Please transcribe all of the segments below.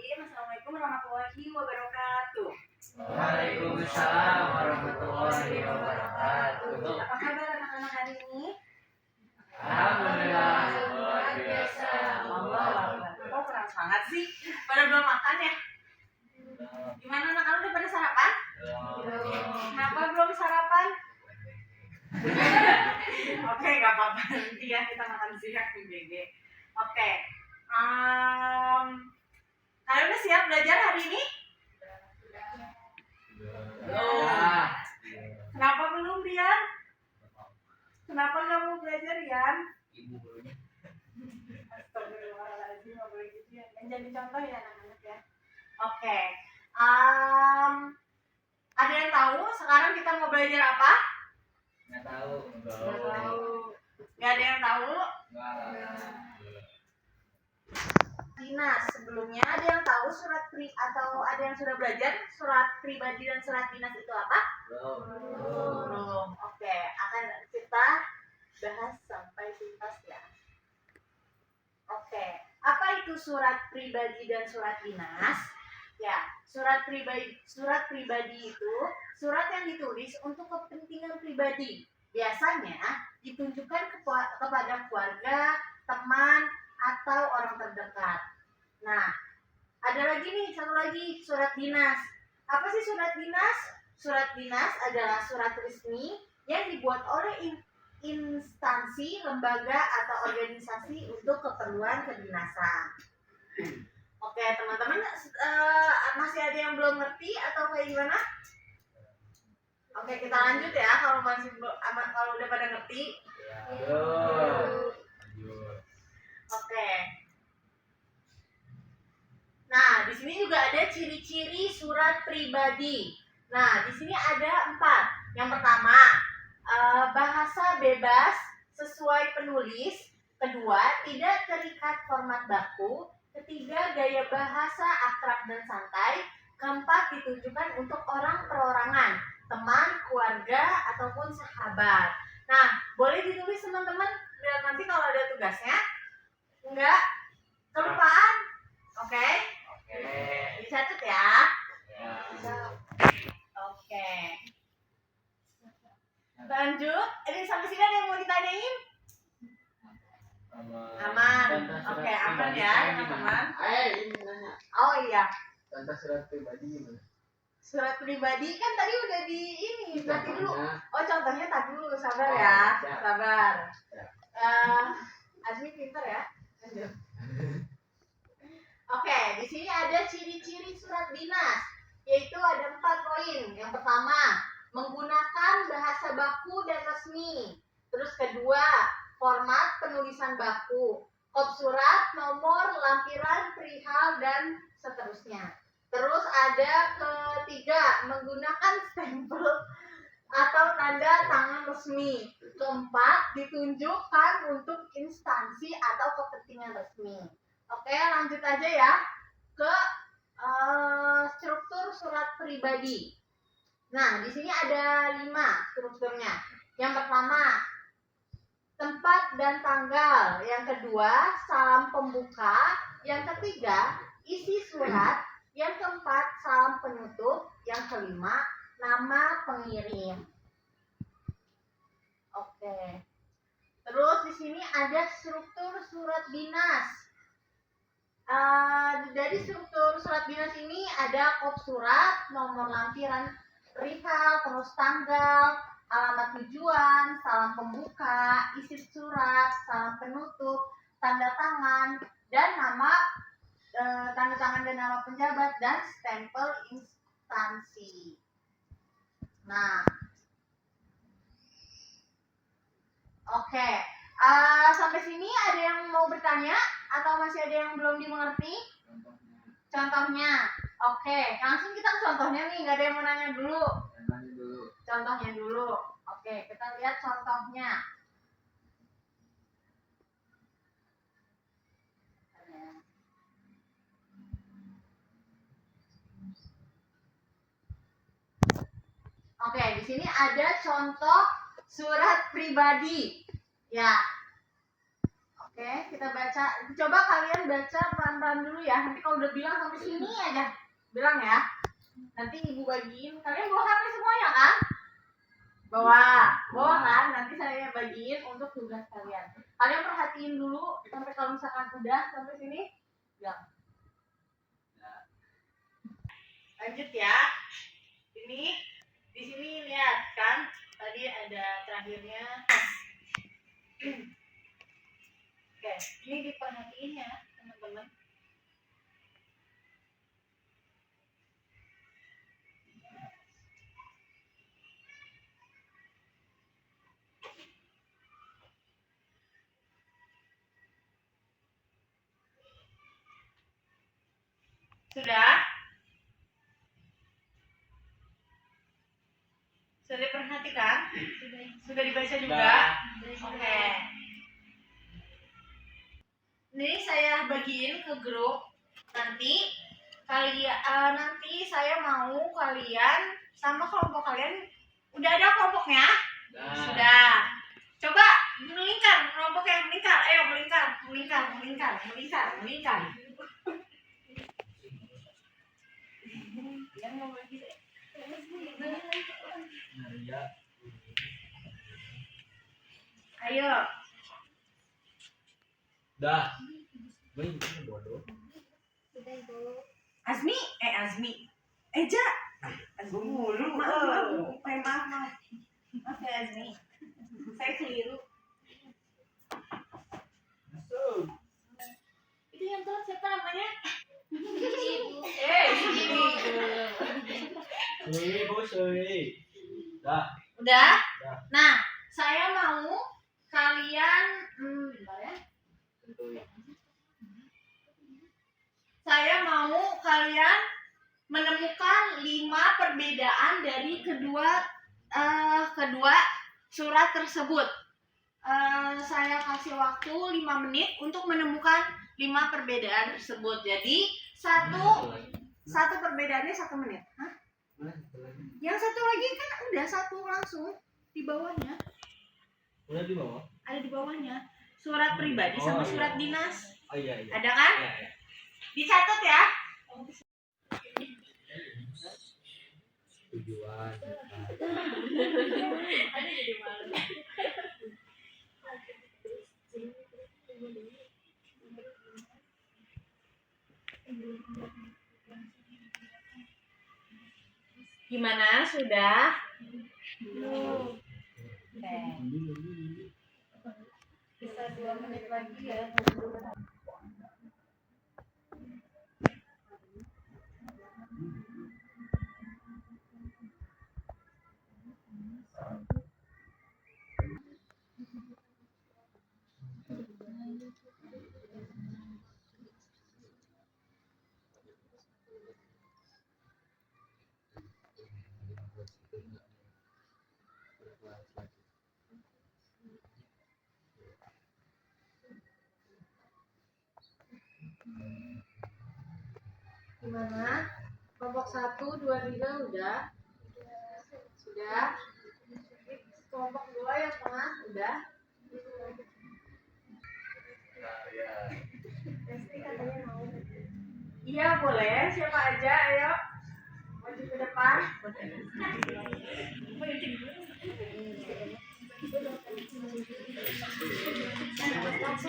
Bismillahirrahmanirrahim. Assalamualaikum warahmatullahi wabarakatuh. Waalaikumsalam warahmatullahi wabarakatuh. Apa kabar anak-anak hari ini? Alhamdulillah luar biasa. Kok kurang semangat sih? Pada belum makan ya? Gimana anak-anak udah pada sarapan? Kenapa belum sarapan? Oke, gak apa-apa. Nanti ya kita makan siang di BG. Oke. Kalian udah siap belajar hari ini? Kenapa belum, Rian? Kenapa nggak mau belajar, Rian? Astagfirullahaladzim, nggak boleh gitu ya. Dan jadi contoh ya anak-anak ya. Oke. Ada yang tahu sekarang kita mau belajar apa? Nggak tahu. Nggak tahu. Nggak ada yang tahu? Dinas. Sebelumnya ada yang tahu atau ada yang sudah belajar surat pribadi dan surat dinas itu apa? Belum. Oke, akan kita bahas sampai tuntas ya. Oke, apa itu surat pribadi dan surat dinas? Ya, surat pribadi itu surat yang ditulis untuk kepentingan pribadi. Biasanya ditunjukkan kepada keluarga, teman, atau orang terdekat. Nah, ada lagi nih, satu lagi, surat dinas. Apa sih surat dinas? Surat dinas adalah surat resmi yang dibuat oleh instansi, lembaga, atau organisasi untuk keperluan kedinasan. Oke, teman-teman, masih ada yang belum ngerti atau kayak gimana? Oke, kita lanjut ya. Kalau udah pada ngerti. Oke. Nah, di sini juga ada ciri-ciri surat pribadi. Nah, di sini ada 4. Yang pertama, bahasa bebas sesuai penulis. Kedua, tidak terikat format baku. Ketiga, gaya bahasa akrab dan santai. Keempat, ditujukan untuk orang perorangan, teman, keluarga, ataupun sahabat. Nah, boleh ditulis teman-teman, biar nanti kalau ada tugasnya enggak kelupaan. Oke? Dicatat ya. Oke. Lanjut. Ini sampai sini ada yang mau ditanyain? Aman. Oke, aman ya, teman-teman. Oh iya. Contoh surat pribadi gimana? Surat pribadi kan tadi udah nanti dulu. Oh, contohnya tadi dulu, sabar ya. Sabar. Azmi pintar ya. Lanjut. Oke, di sini ada ciri-ciri surat dinas, yaitu ada 4 poin. Yang pertama, menggunakan bahasa baku dan resmi. Terus kedua, format penulisan baku, kop surat, nomor, lampiran, perihal, dan seterusnya. Terus ada ketiga, menggunakan stempel atau tanda tangan resmi. Keempat, ditunjukkan untuk instansi atau kepentingan resmi. Oke, lanjut aja ya ke struktur surat pribadi. Nah, di sini ada 5 strukturnya. Yang pertama, tempat dan tanggal. Yang kedua, salam pembuka. Yang ketiga, isi surat. Yang keempat, salam penutup. Yang kelima, nama pengirim. Oke. Terus di sini ada struktur surat dinas. Dari struktur surat dinas ini ada kop surat, nomor lampiran, perihal, terus tanggal, alamat tujuan, salam pembuka, isi surat, salam penutup, tanda tangan, dan tanda tangan dan nama penjabat, dan stempel instansi. Nah, oke. Sampai sini ada yang mau bertanya atau masih ada yang belum dimengerti? Contohnya. Oke, langsung kita contohnya nih, nggak ada yang mau nanya dulu. Contohnya dulu. Oke, kita lihat contohnya. Oke, di sini ada contoh surat pribadi. Ya. Oke, kita baca. Coba kalian baca pelan-pelan dulu ya. Nanti kalau udah bilang sampai sini aja, bilang ya. Nanti ibu bagiin. Kalian bawa HP semuanya kan? Bawa kan? Nanti saya bagiin untuk tugas kalian. Kalian perhatiin dulu sampai kalau misalkan udah sampai sini, bilang. Lanjut ya. Ini di sini lihat kan? Tadi ada terakhirnya. Oke, ini diperhatiin ya teman-teman. Sudah? Sudah diperhatikan? Sudah dibaca juga? Oke. Ini saya bagiin ke grup. Nanti nanti saya mau kalian sama kelompok kalian udah ada kelompoknya? Sudah. Coba melingkar, kelompok yang melingkar. Ayo melingkar. Yang mau bagi. Ayo. Dah. Beli bodoh. Azmi. Eja. Azmi mulu. Maaf ya Azmi. Saya keliru. Masuk. Itu yang telat siapa namanya? Sorry. Dah. Udah? Nah, saya mau kalian bentar ya. Saya mau kalian menemukan 5 perbedaan dari kedua surat tersebut. Saya kasih waktu 5 menit untuk menemukan 5 perbedaan tersebut. Jadi satu perbedaannya 1 menit. Hah? Yang satu lagi kan udah satu langsung di bawahnya. Udah di bawah? Ada di bawahnya. Surat pribadi sama surat dinas. Oh iya. Ada kan? Iya. Dicatat ya. Tujuan. Ada jadi malu. Gimana? Sudah? Belum. Bisa 2 menit lagi ya. Gimana? Kelompok 1, 2, 3 udah? Sudah? Kelompok 2 yang tengah udah? Resti katanya mau. Iya boleh, siapa aja ayo maju ke depan.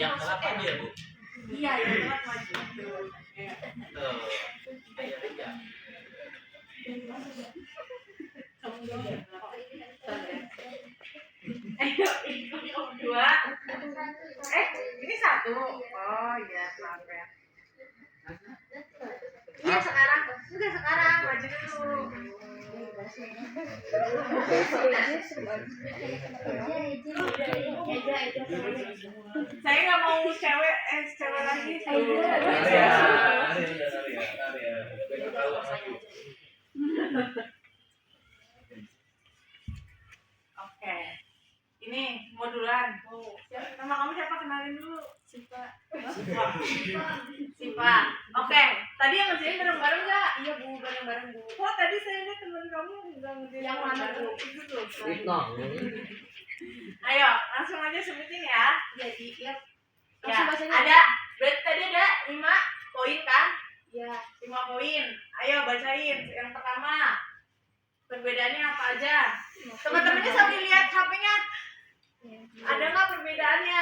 Yang kenapa dia, Bu? Iya, yang telat maju. Ayo aja. Ayo, ikut kelompok 2. Ini 1. Oh iya, maaf ya. Iya sekarang, sudah sekarang maju dulu. Saya nggak mau cewek lagi. Oke, ini modulan. Nama kamu siapa? Kenalin dulu. Sipa. Oke, tadi yang ngerjain bareng-bareng nggak? Iya Bu, bareng-bareng Bu. Kok tadi saya lihat teman kamu nggak ngerjain yang mana Bu? Itu tuh. Ayo, langsung aja sebutin ya. Jadi ya Ya, Langsung bacanya. ada. Berarti tadi ada 5 poin kan? Ya. 5 poin. Ayo bacain. Yang pertama, perbedaannya apa aja? Teman-temannya sambil lihat HP-nya. Ada nggak perbedaannya?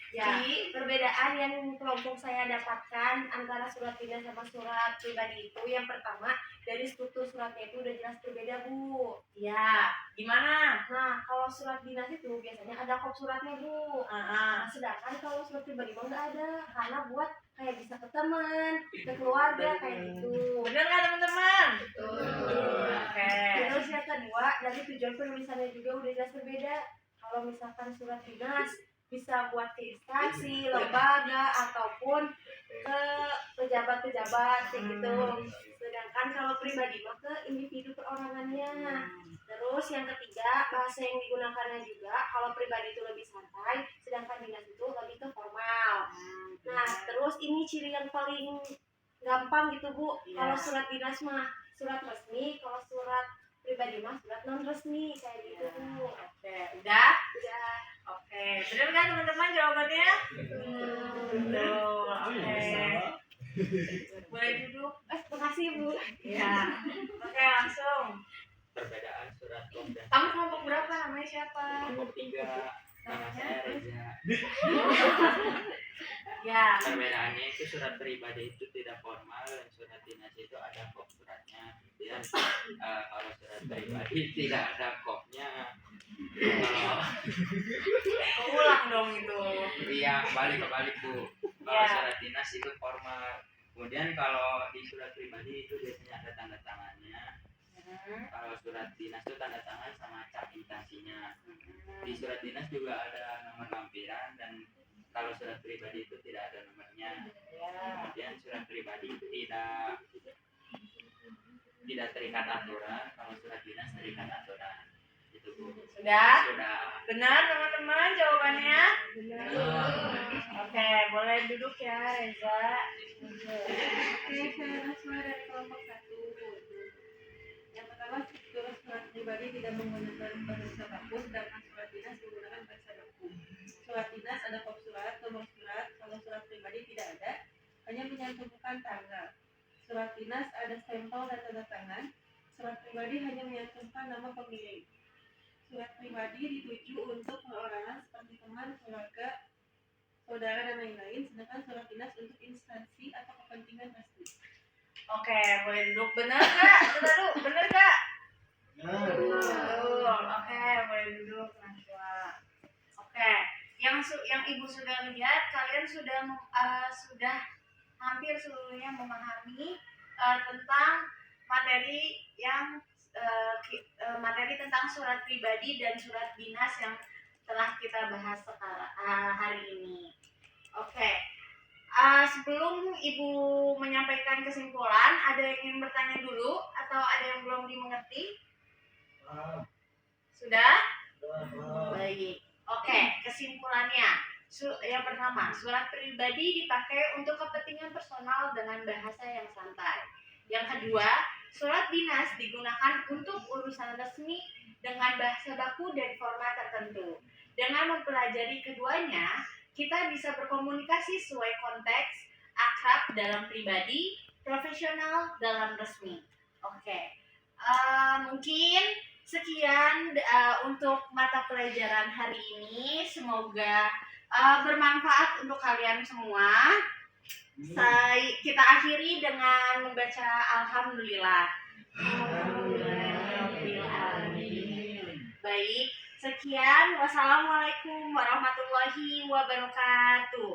Ya. Jadi perbedaan yang kelompok saya dapatkan antara surat dinas sama surat pribadi itu, yang pertama dari struktur suratnya itu udah jelas berbeda, Bu. Ya, gimana? Nah, kalau surat dinas itu biasanya ada kop suratnya, Bu. Nah, sedangkan kalau surat pribadi mah nggak ada, karena buat kayak bisa ke teman, ke keluarga kayak gitu. Bener nggak teman-teman? Oke. Terus yang kedua, dari tujuan penulisannya juga udah jelas berbeda. Kalau misalkan surat dinas bisa buat ke instansi, lembaga, ataupun ke pejabat-pejabat kayak gitu. Sedangkan kalau pribadi mah ke individu perorangannya. Terus yang ketiga, bahasa yang digunakannya juga kalau pribadi itu lebih santai, sedangkan dinas itu lebih ke formal. Nah, terus ini ciri yang paling gampang gitu, Bu. Iya. Kalau surat dinas mah surat resmi, kalau surat pribadi mah surat non resmi kayak gitu, Bu. Oke, udah? Udah. Oke, bener kan teman-teman jawabannya? Betul. Oke. Boleh duduk? Makasih, Bu. Ya. Oke, langsung. Perbedaan surat kop dan Kamu kelompok berapa? Namanya siapa? kop 3. Nama saya Reza. Ya. Perbedaannya itu surat pribadi itu tidak formal dan surat dinas itu ada kop suratnya. Kemudian kalau surat pribadi tidak ada kopnya. Kalau Ulang dong itu. iya kebalik Bu. Kalau Ya. surat dinas itu formal. Kemudian kalau di surat pribadi itu biasanya ada tanda tangannya. Kalau surat dinas itu tanda tangan sama cap instansinya. Di surat dinas juga ada nomor lampiran dan kalau surat pribadi itu tidak ada nomornya. Ya. Kemudian surat pribadi tidak terikat aturan, kalau surat dinas terikat aturan. Itu Bu. Sudah? Sudah. Benar teman-teman jawabannya? Benar. Oke, boleh duduk ya Reza. Oke, saya Nasma dari kelompok 1. Yang pertama, struktur surat pribadi tidak menggunakan bahasa baku, sedangkan surat dinas menggunakan bahasa baku. Surat dinas ada kop surat, nomor surat, kalau surat pribadi tidak ada, hanya menyantumkan tanggal. Surat dinas ada stempel dan tanda tangan, surat pribadi hanya menyantumkan nama pemilik. Surat pribadi dituju untuk perorangan seperti teman, keluarga, saudara, dan lain-lain, sedangkan surat dinas untuk instansi atau kepentingan resmi. Oke, boleh duduk. Benar gak? Benar, benar gak? Betul. Oke, boleh duduk Najwa. Oke, yang Ibu sudah lihat, kalian sudah hampir seluruhnya memahami tentang materi yang materi tentang surat pribadi dan surat dinas yang telah kita bahas sekarang hari ini. Oke. Sebelum Ibu menyampaikan kesimpulan, ada yang ingin bertanya dulu atau ada yang belum dimengerti? Sudah? Baik. Oke, kesimpulannya. Yang pertama, surat pribadi dipakai untuk kepentingan personal dengan bahasa yang santai. Yang kedua, surat dinas digunakan untuk urusan resmi dengan bahasa baku dan format tertentu. Dengan mempelajari keduanya, kita bisa berkomunikasi sesuai konteks, akrab dalam pribadi, profesional dalam resmi. Oke, mungkin sekian untuk mata pelajaran hari ini. Semoga bermanfaat untuk kalian semua. Kita akhiri dengan membaca Alhamdulillah. Baik, sekian. Wassalamualaikum warahmatullahi wabarakatuh.